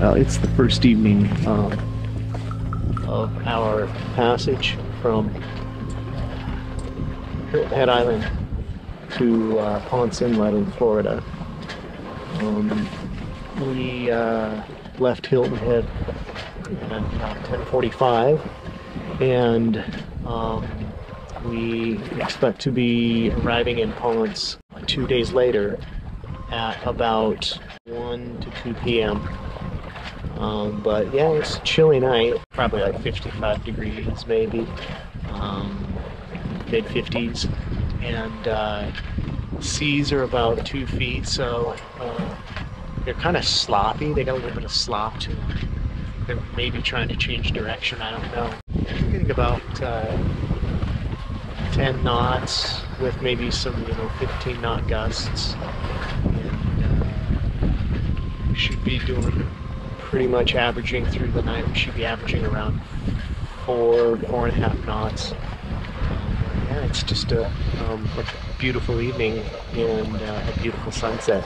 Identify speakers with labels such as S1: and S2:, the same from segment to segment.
S1: It's the first evening of our passage from Hilton Head Island to Ponce Inlet in Florida. We left Hilton Head at about 10:45, and we expect to be arriving in Ponce 2 days later at about 1 to 2 p.m. But yeah, it's a chilly night, probably like 55 degrees maybe, mid 50s, and seas are about 2 feet, so they're kind of sloppy. They got a little bit of slop to them. They're maybe trying to change direction, I don't know. We're getting about 10 knots with maybe some 15 knot gusts, and we should be doing pretty much averaging through the night. We should be averaging around 4.5 knots. Yeah, it's just a beautiful evening and a beautiful sunset.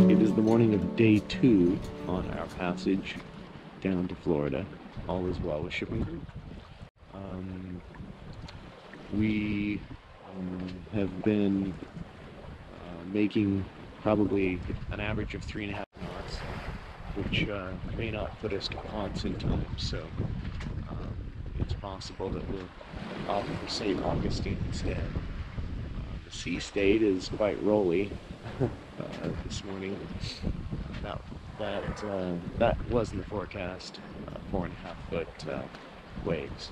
S1: It is the morning of day 2 on our passage down to Florida. All is well with shipping crew. We have been making probably an average of 3.5 knots, which may not put us to Ponce in time, so it's possible that we'll opt for St. Augustine instead. The sea state is quite rolly this morning. That was in the forecast, 4.5 foot waves.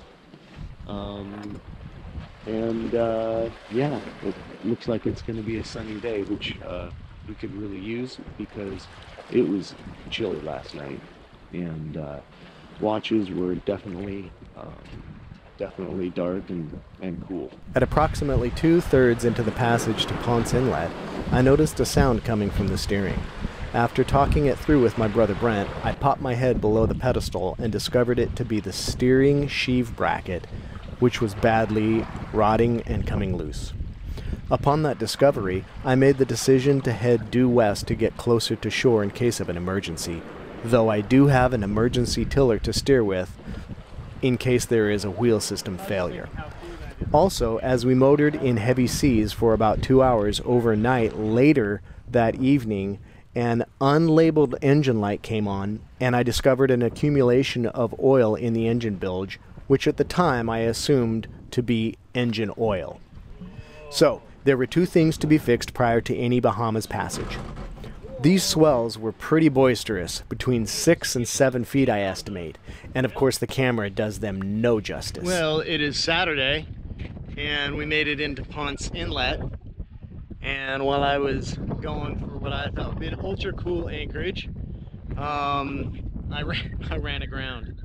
S1: Yeah, it looks like it's going to be a sunny day, which we could really use because it was chilly last night, and watches were definitely dark and cool. At approximately 2/3 into the passage to Ponce Inlet, I noticed a sound coming from the steering. After talking it through with my brother Brent, I popped my head below the pedestal and discovered it to be the steering sheave bracket, which was badly rotting and coming loose. Upon that discovery, I made the decision to head due west to get closer to shore in case of an emergency, though I do have an emergency tiller to steer with in case there is a wheel system failure. Also, as we motored in heavy seas for about 2 hours overnight later that evening, an unlabeled engine light came on, and I discovered an accumulation of oil in the engine bilge, which at the time I assumed to be engine oil. So, there were 2 things to be fixed prior to any Bahamas passage. These swells were pretty boisterous, between 6 and 7 feet I estimate, and of course the camera does them no justice. Well, it is Saturday, and we made it into Ponce Inlet, and while I was going for what I thought would be an ultra cool anchorage, I ran aground.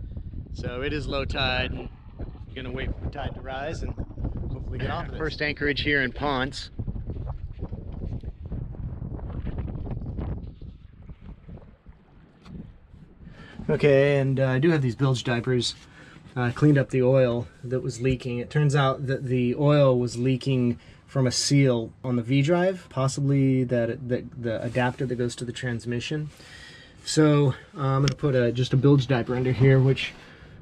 S1: So it is low tide, and I'm gonna wait for the tide to rise and hopefully get off of it. First anchorage here in Ponce. Okay, and I do have these bilge diapers. I cleaned up the oil that was leaking. It turns out that the oil was leaking from a seal on the V drive, possibly the adapter that goes to the transmission. So I'm going to put just a bilge diaper under here, which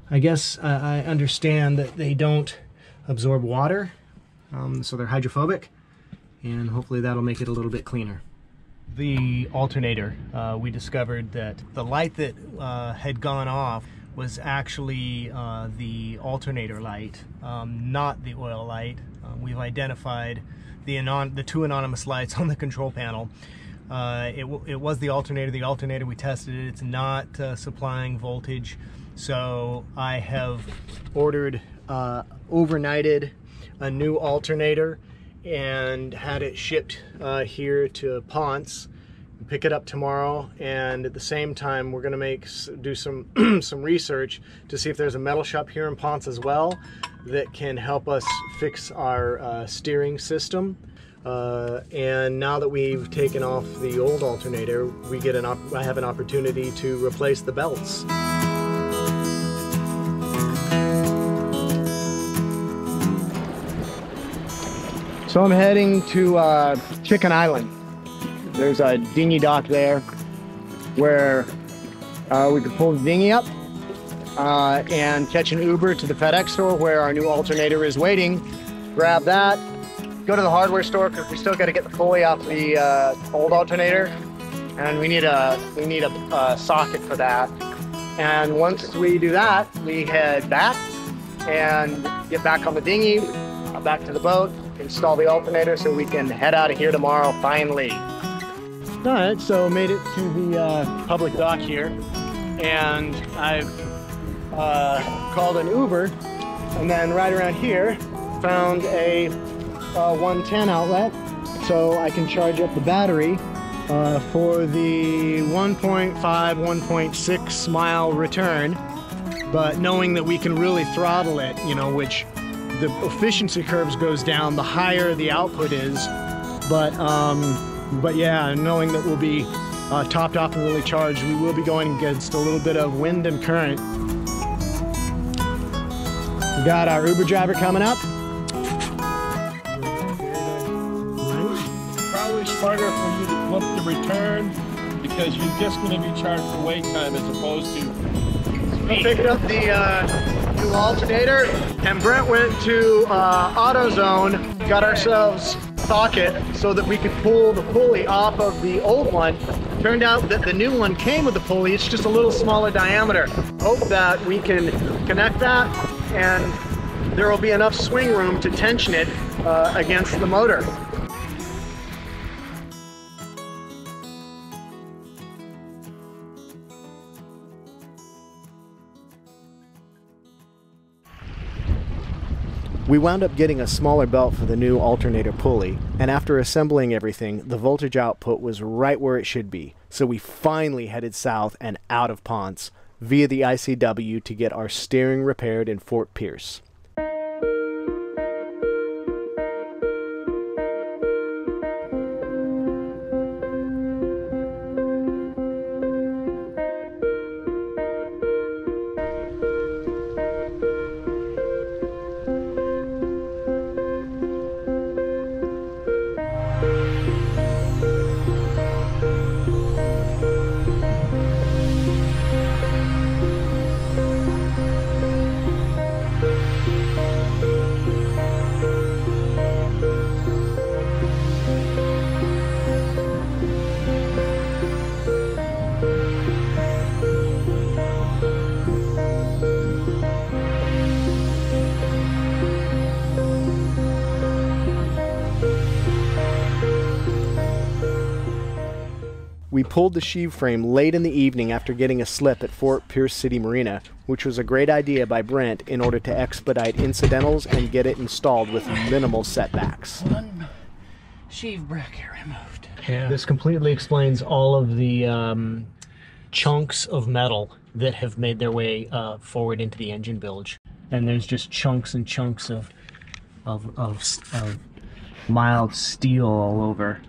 S1: I guess I understand that they don't absorb water, so they're hydrophobic, and hopefully that'll make it a little bit cleaner. The alternator, we discovered that the light that had gone off was actually the alternator light, not the oil light. We've identified the two anonymous lights on the control panel. It was the alternator. The alternator, we tested it. It's not supplying voltage. So I have ordered, overnighted a new alternator and had it shipped here to Ponce. Pick it up tomorrow, and at the same time we're going to do some some research to see if there's a metal shop here in Ponce as well that can help us fix our steering system. And now that we've taken off the old alternator, I have an opportunity to replace the belts. So I'm heading to Chicken Island. There's a dinghy dock there where we could pull the dinghy up and catch an Uber to the FedEx store where our new alternator is waiting. Grab that, go to the hardware store because we still got to get the pulley off the old alternator, and we need a socket for that. And once we do that, we head back and get back on the dinghy, back to the boat, install the alternator so we can head out of here tomorrow finally. All right, so made it to the public dock here, and I've called an Uber, and then right around here found a 110 outlet, so I can charge up the battery for the 1.5, 1.6 mile return, but knowing that we can really throttle it, you know, which the efficiency curves goes down the higher the output is, but yeah, knowing that we'll be topped off and really charged, we will be going against a little bit of wind and current. We got our Uber driver coming up.
S2: Probably smarter for you to flip the return because you're just going to be charged for wait time as opposed to speed.
S1: We picked up the new alternator, and Brent went to AutoZone, got ourselves socket so that we could pull the pulley off of the old one. Turned out that the new one came with the pulley. It's just a little smaller diameter. Hope that we can connect that and there will be enough swing room to tension it against the motor. We wound up getting a smaller belt for the new alternator pulley, and after assembling everything, the voltage output was right where it should be, so we finally headed south and out of Ponce via the ICW to get our steering repaired in Fort Pierce. We pulled the sheave frame late in the evening after getting a slip at Fort Pierce City Marina, which was a great idea by Brent in order to expedite incidentals and get it installed with minimal setbacks.
S3: One sheave bracket removed.
S1: Yeah. This completely explains all of the chunks of metal that have made their way forward into the engine bilge. And there's just chunks and chunks of mild steel all over.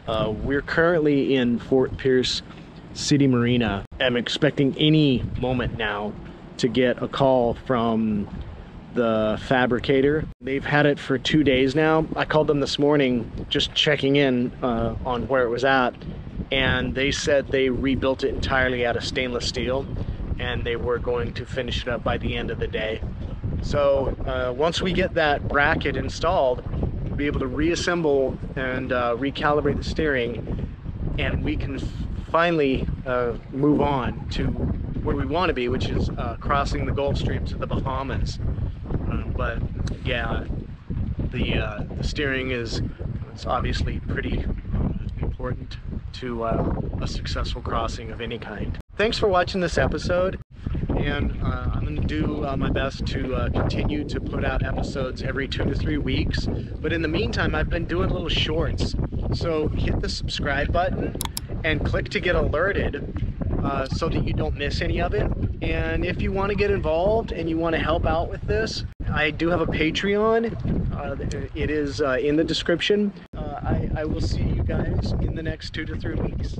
S1: We're currently in Fort Pierce City Marina. I'm expecting any moment now to get a call from the fabricator. They've had it for 2 days now. I called them this morning just checking in on where it was at, and they said they rebuilt it entirely out of stainless steel and they were going to finish it up by the end of the day. So once we get that bracket installed, we'll be able to reassemble and recalibrate the steering, and we can finally move on to where we want to be, which is crossing the Gulf Stream to the Bahamas. But yeah, the steering is obviously pretty important to a successful crossing of any kind. Thanks for watching this episode, and I'm going to do my best to continue to put out episodes every 2 to 3 weeks. But in the meantime, I've been doing little shorts, so hit the subscribe button and click to get alerted so that you don't miss any of it. And if you want to get involved and you want to help out with this, I do have a Patreon. It is in the description. I will see you guys in the next 2 to 3 weeks.